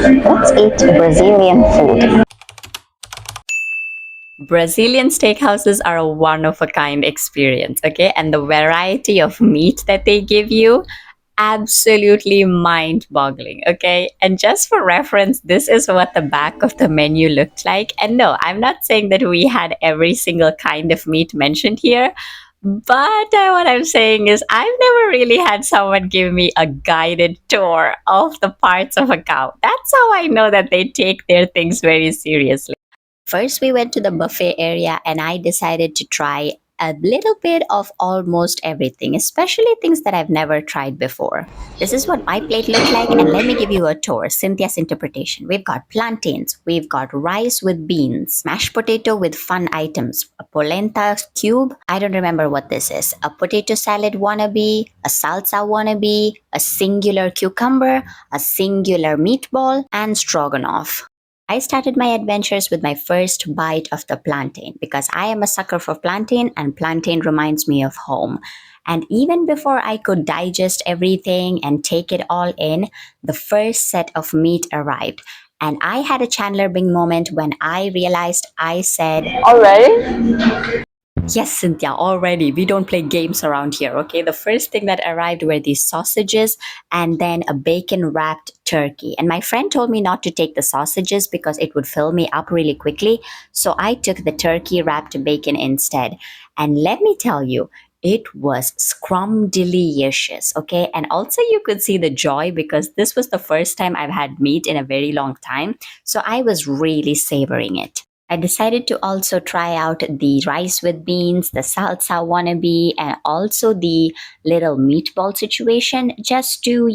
Let's eat Brazilian food. Brazilian steakhouses are a one-of-a-kind experience, okay? And the variety of meat that they give you, absolutely mind-boggling, okay? And just for reference, this is what the back of the menu looked like. And no, I'm not saying that we had every single kind of meat mentioned here, but what I'm saying is I've never really had someone give me a guided tour of the parts of a cow. That's how I know that they take their things very seriously. First, we went to the buffet area, and I decided to try a little bit of almost everything, especially things that I've never tried before. This is what my plate looked like, and let me give you a tour. Cynthia's interpretation. We've got plantains, we've got rice with beans, mashed potato with fun items, a polenta cube. I don't remember what this is. A potato salad wannabe, a salsa wannabe, a singular cucumber, a singular meatball, and stroganoff. I started my adventures with my first bite of the plantain because I am a sucker for plantain and plantain reminds me of home. And even before I could digest everything and take it all in, the first set of meat arrived. And I had a Chandler Bing moment when I realized I said, Already? yes, Cynthia, already. We don't play games around here, okay? The first thing that arrived were these sausages and then a bacon wrapped turkey. And my friend told me not to take the sausages because it would fill me up really quickly. So I took the turkey wrapped bacon instead. And let me tell you, it was scrum-delicious, okay? And also you could see the joy because this was the first time I've had meat in a very long time. So I was really savoring it. I decided to also try out the rice with beans, the salsa wannabe, and also the little meatball situation just to,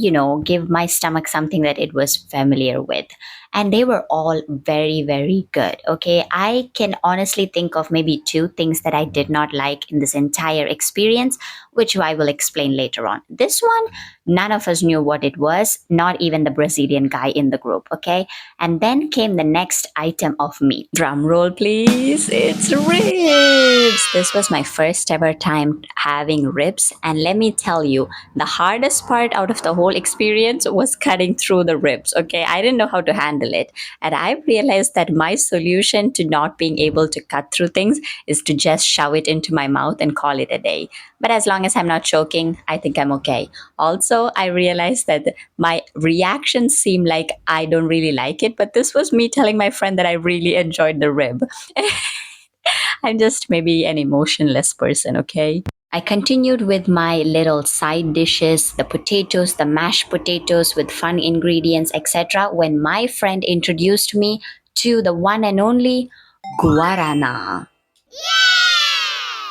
give my stomach something that it was familiar with. And they were all very, very good. Okay. I can honestly think of maybe two things that I did not like in this entire experience, which I will explain later on. This one, none of us knew what it was, not even the Brazilian guy in the group. Okay. And then came the next item of meat. Drum roll, please. It's ribs. This was my first ever time having ribs. And let me tell you, the hardest part out of the whole experience was cutting through the ribs. Okay. I didn't know how to handle it. And I realized that my solution to not being able to cut through things is to just shove it into my mouth and call it a day. But as long as I'm not choking, I think I'm okay. Also, I realized that my reactions seem like I don't really like it, but this was me telling my friend that I really enjoyed the rib. I'm just maybe an emotionless person, okay? I continued with my little side dishes, the potatoes, the mashed potatoes with fun ingredients, etc., when my friend introduced me to the one and only guarana.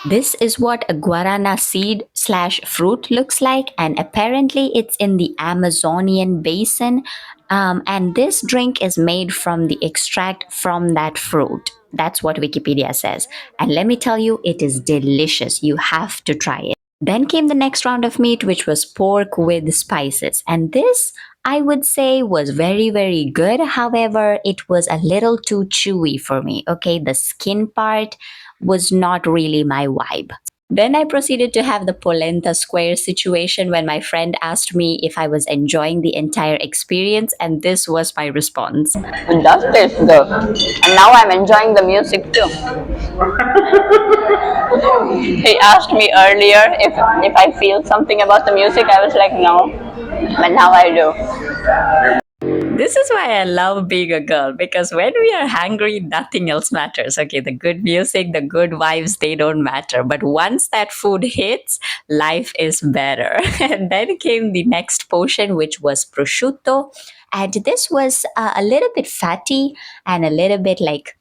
This is what a guarana seed slash fruit looks like, and apparently it's in the Amazonian basin. And this drink is made from the extract from that fruit. That's what Wikipedia says. And let me tell you, it is delicious. You have to try it. Then came the next round of meat, which was pork with spices. And this, I would say, was very, very good. However, it was a little too chewy for me. Okay, the skin part was not really my vibe. Then I proceeded to have the polenta square situation when my friend asked me if I was enjoying the entire experience, and this was my response. It does taste good. And now I'm enjoying the music too. He asked me earlier if I feel something about the music. I was like, no. But now I do. This is why I love being a girl because when we are hungry, nothing else matters. Okay, the good music, the good vibes, they don't matter. But once that food hits, life is better. And then came the next portion, which was prosciutto. And this was a little bit fatty and a little bit like,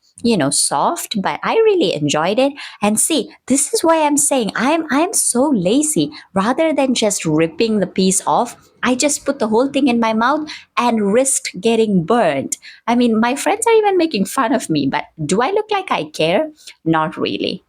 soft, but I really enjoyed it. And see, this is why I'm saying I'm so lazy. Rather than just ripping the piece off, I just put the whole thing in my mouth and risked getting burned. I mean, my friends are even making fun of me, but do I look like I care? Not really.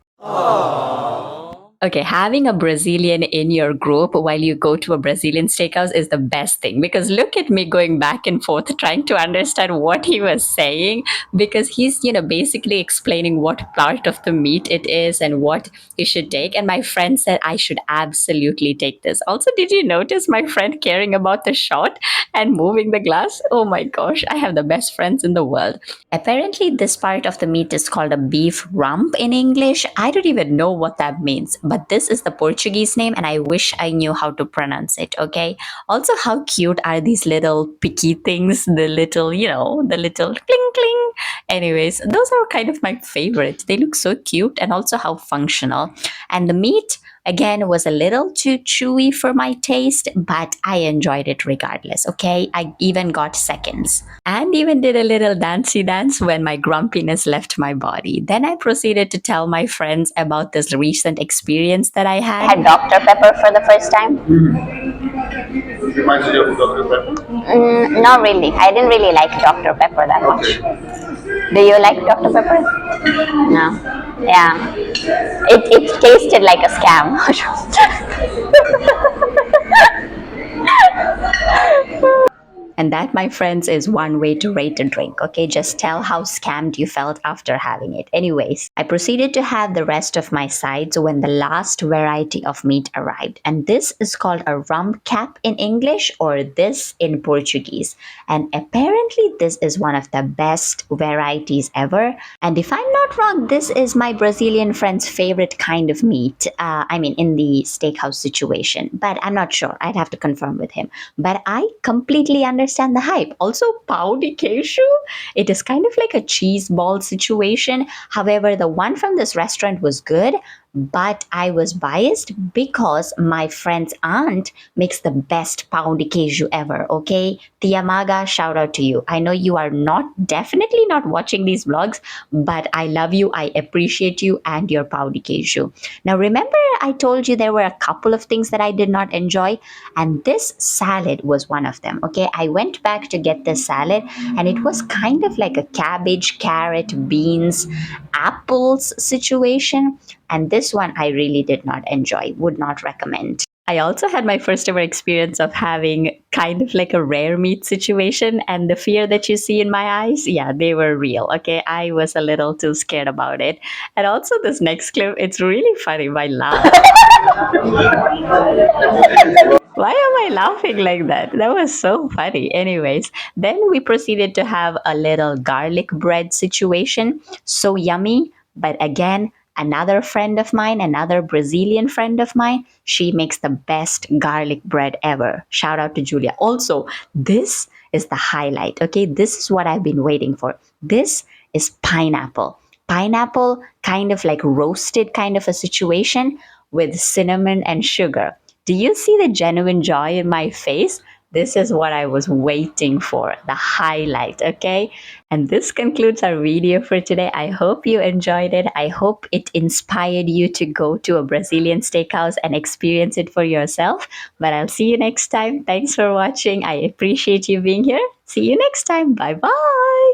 Okay, having a Brazilian in your group while you go to a Brazilian steakhouse is the best thing because look at me going back and forth trying to understand what he was saying because he's, basically explaining what part of the meat it is and what you should take. And my friend said I should absolutely take this. Also, did you notice my friend caring about the shot and moving the glass? Oh my gosh, I have the best friends in the world. Apparently, this part of the meat is called a beef rump in English. I don't even know what that means, but this is the Portuguese name, and I wish I knew how to pronounce it, okay? Also, how cute are these little picky things? The little cling cling. Anyways, those are kind of my favorites. They look so cute and also how functional. And the meat, again, was a little too chewy for my taste, but I enjoyed it regardless, okay? I even got seconds and even did a little dancey dance when my grumpiness left my body. Then I proceeded to tell my friends about this recent experience that I I had. had Dr. Pepper for the first time. Reminds you of Dr. Pepper? Not really. I didn't really like Dr. Pepper that much. Do you like Dr. Pepper? No. Yeah. It tasted like a scam. And that, my friends, is one way to rate a drink. Okay, just tell how scammed you felt after having it. Anyways, I proceeded to have the rest of my sides when the last variety of meat arrived. And this is called a rump cap in English or this in Portuguese. And apparently, this is one of the best varieties ever. And if I'm not wrong, this is my Brazilian friend's favorite kind of meat. In the steakhouse situation, but I'm not sure. I'd have to confirm with him. But I completely understand the hype. Also, pão de queijo, it is kind of like a cheese ball situation. However, the one from this restaurant was good, but I was biased because my friend's aunt makes the best pão de queijo ever, okay? Tia Maga, shout out to you. I know you are definitely not watching these vlogs, but I love you, I appreciate you and your pão de queijo. Now, remember I told you there were a couple of things that I did not enjoy, and this salad was one of them, okay? I went back to get this salad, and it was kind of like a cabbage, carrot, beans, apples situation. And this one I really did not enjoy, would not recommend. I also had my first ever experience of having kind of like a rare meat situation, and the fear that you see in my eyes, yeah, they were real. Okay, I was a little too scared about it. And also, this next clip, it's really funny. My laugh. Why am I laughing like that? That was so funny. Anyways, then we proceeded to have a little garlic bread situation. So yummy. But again, another friend of mine, another Brazilian friend of mine, she makes the best garlic bread ever. Shout out to Julia. Also, this is the highlight. Okay, this is what I've been waiting for. This is pineapple. Pineapple, kind of like roasted, kind of a situation with cinnamon and sugar. Do you see the genuine joy in my face? This is what I was waiting for, the highlight, okay? And this concludes our video for today. I hope you enjoyed it. I hope it inspired you to go to a Brazilian steakhouse and experience it for yourself. But I'll see you next time. Thanks for watching. I appreciate you being here. See you next time. Bye bye.